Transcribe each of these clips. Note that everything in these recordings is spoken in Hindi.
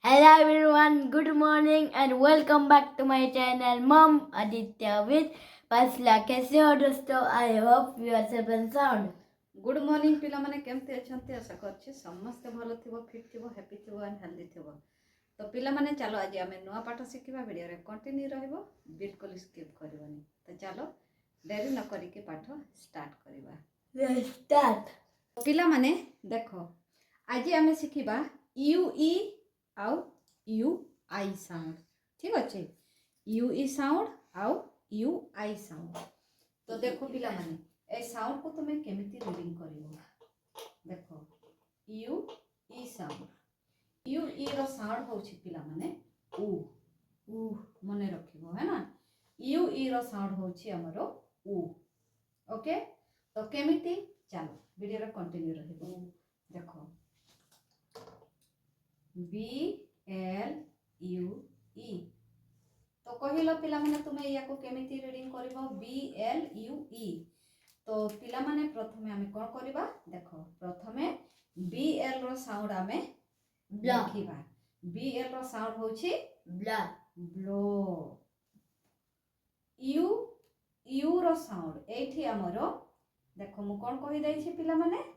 Hello everyone, good morning and welcome back to my channel Mom Aditya with Pasla. कैसे हो दोस्तों? I hope you are safe and sound. Good morning पिला माने केमते अछंती आशा करछि समस्त भलो थिबो फिट थिबो हैप्पी थिबो एंड हेल्दी थिबो। तो पिला माने चलो आज आमे नुआ पाठ शिखिबा वीडियो रे कंटिन्यू रहइबो बिल्कुल स्किप करबनी। तो चलो देरी न करी के पाठ स्टार्ट करबा। Let's start. पिला माने देखो आज आमे शिखिबा यू ई आउ यू आई साउंड। ठीक अछि यू ई साउंड आउ यू आई साउंड। तो देखो पिला माने ए साउंड को तुम्हें केमिति रीडिंग करिवो देखो U E sound U E रो साउंड होछि पिला माने उ उ मने रखिबो है ना यू ई रो साउंड होछि हमरो उ ओके। तो केमिति चलो वीडियो रे कंटिन्यू रहिबो देखो बी एल यू ई। तो कहिलो पिला माने तुम्हें या को केमिति रीडिंग करिवो बी एल यू ई। तो पिला माने प्रथमे आमे कोन करिबा देखो प्रथमे बी एल रो साउंड आमे लिखिबा बी एल रो साउंड होछि ब्ला ब्लो। यू यू रो साउंड एठी हमरो देखो मु कोन कहि दै छी पिला माने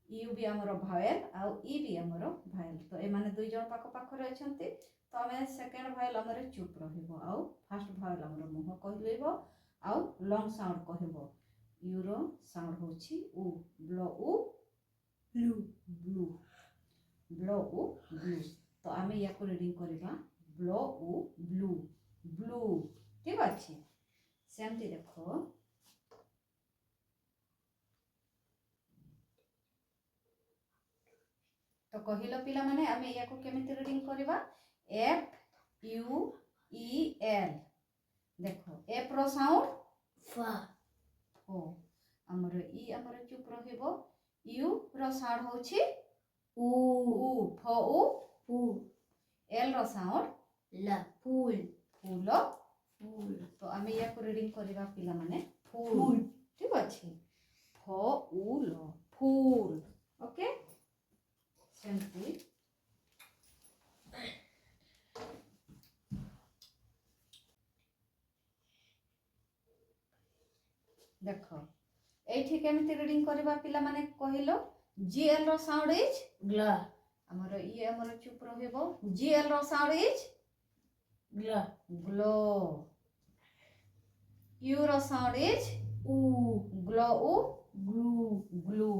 यू भी हमरो भावेल आ ई भी हमरो भावेल। तो ए माने दुई जण पाख पाख रे अछंती तो हमें सेकंड भावेल हमरो चुप रहिबो आ फर्स्ट भावेल हमरो मुह कहिलेबो आ लॉन्ग साउंड कहबो यूरो साउंड होछि उ ब्लो उ ब्लू ब्लू ब्लो उ ब्लू। तो आमे या को रीडिंग करबा ब्लो उ ब्लू ब्लू। ठीक अछि सेमती देखो तो कहिलो पिला माने आमे या को केमिति रीडिंग करबा एफ यू ई एल। देखो एफ रो साउंड फा ओ हमरो ई हमरो चुप रहिबो यू रो साउंड होछि उ उ फ उ फू एल रो साउंड ला फूल फूल फूल। तो आमे या को रीडिंग करबा पिला माने फूल फूल ठीक अछि फ उ ल फूल ओके। सेमती देखो एठी केमिति रीडिंग करबा पिला माने कहिलो जी एल रो साउंड इज ग्ला हमरो ई हमरो चुप रहिबो जी एल रो साउंड इज ग्ला ग्लो। यू रो साउंड इज उ ग्लो उ ग्लू ग्लू।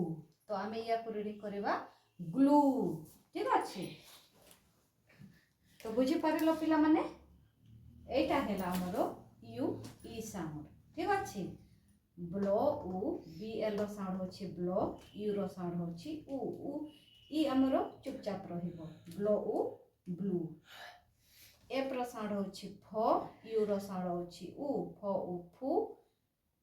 तो आमे या को रीडिंग करबा ग्लू ठीक अछि। तो बुझी पारिलो पिला माने एटा हेला हमरो यू ई साउंड ठीक अछि ब्लो उ बी एल रो साउंड होछि ब्लो यू रो साउंड होछि उ ई हमरो चुपचाप रहिबो ब्लो उ ब्लू। एफ रो साउंड होछि फ यू रो साउंड होछि उ फ उ फू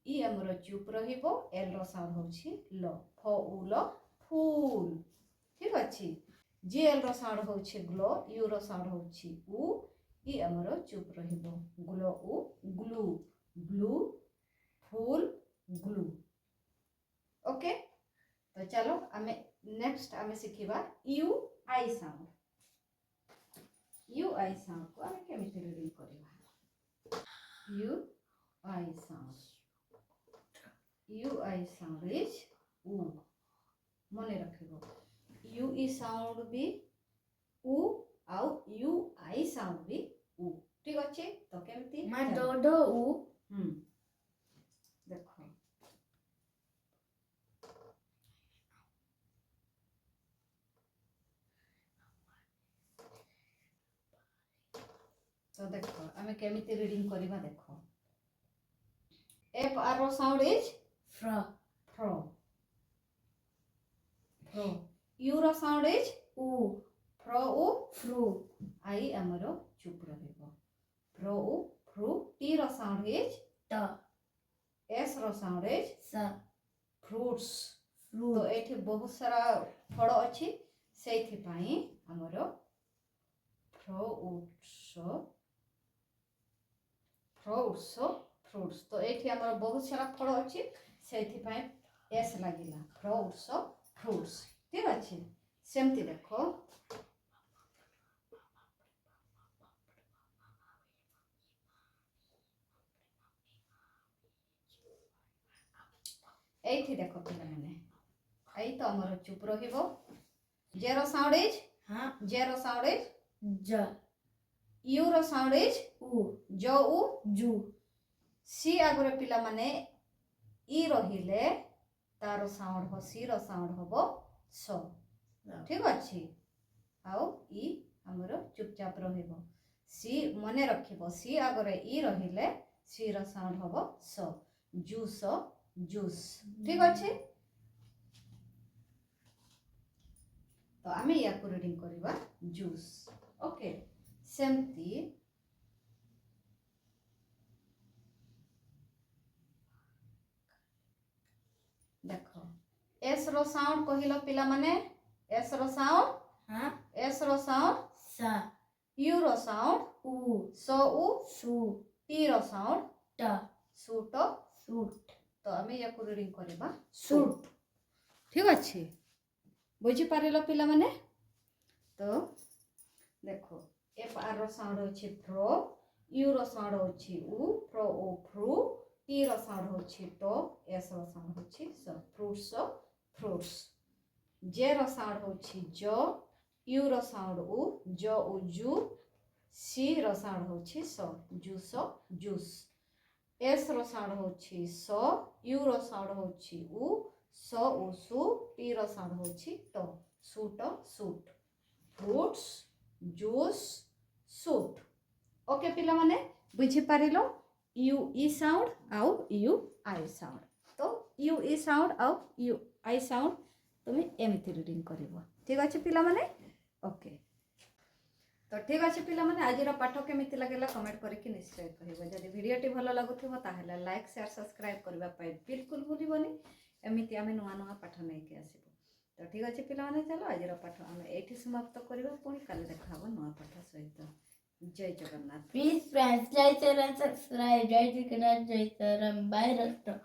ई हमरो चुप रहिबो एल रो साउंड होछि ल फ उ ल फूल ठीक अछि। जी एल रो साउंड होछि ग्लो यू रो साउंड होछि उ ई हमरो चुप रहिबो ग्लो उ ग्लू ब्लू फूल ग्लू ओके। तो चलो आमे नेक्स्ट आमे शिखिबा U I sound. U I sound को आमे केमिति रीडिंग करबा U I sound U I sound is उ मने रखिबो यू ई साउंड भी उ आउ यू आई साउंड भी उ ठीक अछि। तो केमिति मैं डोडो उ देखो तो देखो आमे केमिति रीडिंग करबा देखो एफ आर रो साउंड इज फ्रा फ्रो फ्रो यू रो साउंड इज उ फ्रो उ फ्रू आई हमरो चुप रहिबो फ्रो उ फ्रू टी रो साउंड इज टा एस रो साउंड इज सा फ्रूट्स। फ्रूट तो एठी बहुत सारा फल अछि सेथि पई हमरो फ्रूट्स फ्रूट्स। तो एठी हमरो बहुत सारा फल अछि सेथि पई एस लागिला फ्रूट्स फ्रूट्स ठीक अछि। सेमती देखो ଏଇଠି ଦେଖ ପିଲାମାନେ ଏଇ ତ ଆମର ଚୁପ୍ ରହିବ ଜେର ସାଉଣ୍ଡ ଇଜ୍ हाँ ଜେର ସାଉଣ୍ଡ ଇଜ୍ ज ୟୁ ର ସାଉଣ୍ଡ ଇଜ୍ उ ଜ ଉ जू ସି ଆଗରେ ପିଲାମାନେ ଇ ରହିଲେ ତାର ସାଉଣ୍ଡ ହବ ସି ର ସାଉଣ୍ଡ ହବ ସ ଠିକ ଅଛି ଆଉ ଇ ଆମର ଚୁପଚାପ ରହିବ ସି ମନେ ରଖିବ ସି ଆଗରେ ଇ ରହିଲେ ସି ର ସାଉଣ୍ଡ ହବ ସ ଜୁସ ଜୁସ୍ ଠିକ ଅଛି ତ ଆମେ ୟାକୁ ରିଡିଂ କରିବା ଜୁସ୍ ଓକେ ସେମିତି ଦେଖ ଏସ୍ ର ସାଉଣ୍ଡ କହିଲ ପିଲାମାନେ ଏସ୍ ର ସାଉଣ୍ଡ हाँ ଏସ୍ ର ସାଉଣ୍ଡ सा ୟୁ ର ସାଉଣ୍ଡ उ ସ ଉ सू ଟି ର ସାଉଣ୍ଡ ट ସୁଟ सूट ତ ଆମେ ୟାକୁ ରିଡିଂ କରିବା सूट ଠିକ ଅଛି ବୁଝିପାରିଲ ପିଲାମାନେ ତ ଦେଖ ଏଫ୍ ଆର୍ ର ସାଉଣ୍ଡ ଅଛି ଫ୍ରୋ ୟୁ ର ସାଉଣ୍ଡ ଅଛି ଉ ଫ୍ରୋ ଓ ଫ୍ରୁ ଟି ର ସାଉଣ୍ଡ ହେଉଛି ଟ ଏସ୍ ର ସାଉଣ୍ଡ ହେଉଛି ସ ଫ୍ରୁଟ୍ସ ଫ୍ରୁଟ୍ସ ଜେ ର ସାଉଣ୍ଡ ହେଉଛି ଜ ୟୁ ର ସାଉଣ୍ଡ ଉ ଜ ଉ ଜୁ ସି ର ସାଉଣ୍ଡ ହେଉଛି ସ ଜୁସ ଜୁସ୍ ଏସ୍ ର ସାଉଣ୍ଡ ହେଉଛି ସ ୟୁ ର ସାଉଣ୍ଡ ହେଉଛି ଉ ସ ଉ ସୁ ଟି ର ସାଉଣ୍ଡ ହେଉଛି ଟ suit suit fruits juice suit okay ପିଲାମାନେ ବୁଝିପାରିଲ ୟୁ ଇ ସାଉଣ୍ଡ ଆଉ ୟୁ ଆଇ ସାଉଣ୍ଡ ତ ୟୁ ଇ ସାଉଣ୍ଡ ଆଉ ୟୁ ଆଇ ସାଉଣ୍ଡ তুমি এমিতি রিডিং করিব ঠিক আছে পিলামানে ওকে তো ঠিক আছে পিলামানে আজির পাঠ কেমিতি লাগিলা কমেন্ট করিকি নিশ্চয় কহিব যদি ভিডিওটি ভালো লাগুথিব তাহলে লাইক শেয়ার সবসক্রাইব করিবা পাই বিলকুল ভুলিবনি এমিতি আমি নূয়া নূয়া পাঠ নেইকি আসিব তো ঠিক আছে পিলামানে চলো আজির পাঠ আমি এইটি সমাপ্ত করিবা পুଣି কালি দেখা হব নূয়া পাঠ সহিত জয় Jagannath please friends like share and subscribe जय जगन्नाथ जय श्री राम बाय दोस्तों